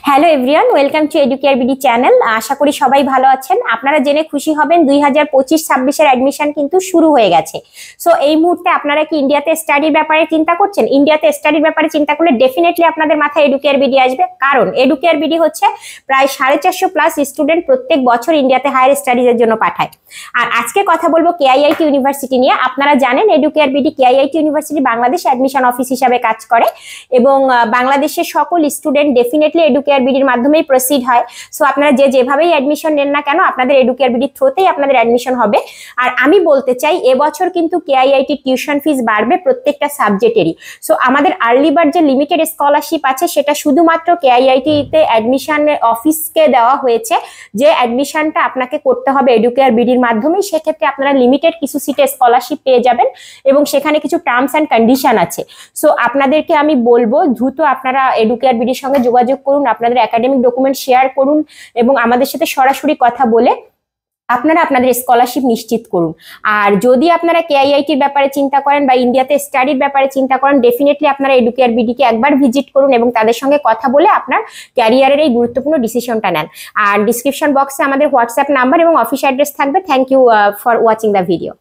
Hello everyone, welcome to Educare BD channel. আশা করি সবাই ভালো আছেন। আপনারা জেনে খুশি হবেন 2025-26-এর অ্যাডমিশন কিন্তু শুরু হয়ে গেছে। সো এই মুহূর্তে আপনারা কি ইন্ডিয়াতে স্টাডির ব্যাপারে চিন্তা করছেন? ইন্ডিয়াতে স্টাডির ব্যাপারে চিন্তা করলে ডেফিনেটলি আপনাদের মাথায় এডুকেয়ার বিডি আসবে, কারণ এডুকেয়ার বিডি হচ্ছে প্রায় 450+ স্টুডেন্ট প্রত্যেক বছর ইন্ডিয়াতে হায়ার স্টাডিজের জন্য পাঠায়। আর আজকে কথা বলবো কেআইআইটি ইউনিভার্সিটি নিয়ে। আপনারা জানেন educare BD KIIT university Bangladesh admission office হিসাবে কাজ করে এবং বাংলাদেশের সকল স্টুডেন্ট ডেফিনেটলি এডুকেয়ার বিডির মাধ্যমেই প্রসিড হয়। সো আপনারা যেভাবেই অ্যাডমিশন নেন না কেন, আপনাদের এডুকেয়ার বিডির থ্রুতেই আপনাদের অ্যাডমিশন হবে। আর আমি বলতে চাই এবছর কিন্তু কেআইআইটি টিউশন ফিস বাড়বে প্রত্যেকটা সাবজেক্টেরই। সো আমাদের আর্লি বার্ড যে লিমিটেড স্কলারশিপ আছে সেটা শুধুমাত্র কেআইআইটিতে অ্যাডমিশন অফিসকে দেওয়া হয়েছে, যে অ্যাডমিশনটা আপনাকে করতে হবে এডুকেয়ার বিডির মাধ্যমেই। সেক্ষেত্রে আপনারা লিমিটেড কিছু সিটে স্কলারশিপ পেয়ে যাবেন এবং সেখানে কিছু টার্মস অ্যান্ড কন্ডিশন আছে। সো আপনাদেরকে আমি বলবো দ্রুত আপনারা এডুকেয়ার বিডির সঙ্গে যোগাযোগ করুন, আপনাদের একাডেমিক ডকুমেন্ট শেয়ার করুন এবং আমাদের সাথে সরাসরি কথা বলে আপনারা আপনাদের স্কলারশিপ নিশ্চিত করুন। আর যদি আপনারা কেআইআইটির ব্যাপারে চিন্তা করেন বা ইন্ডিয়াতে স্টাডির ব্যাপারে চিন্তা করেন, ডেফিনেটলি আপনারা এডুকেয়ার বিডিকে একবার ভিজিট করুন এবং তাদের সঙ্গে কথা বলে আপনার ক্যারিয়ারের এই গুরুত্বপূর্ণ ডিসিশনটা নেন। আর ডিসক্রিপশন বক্সে আমাদের হোয়াটসঅ্যাপ নাম্বার এবং অফিস অ্যাড্রেস থাকবে। Thank you for watching the video.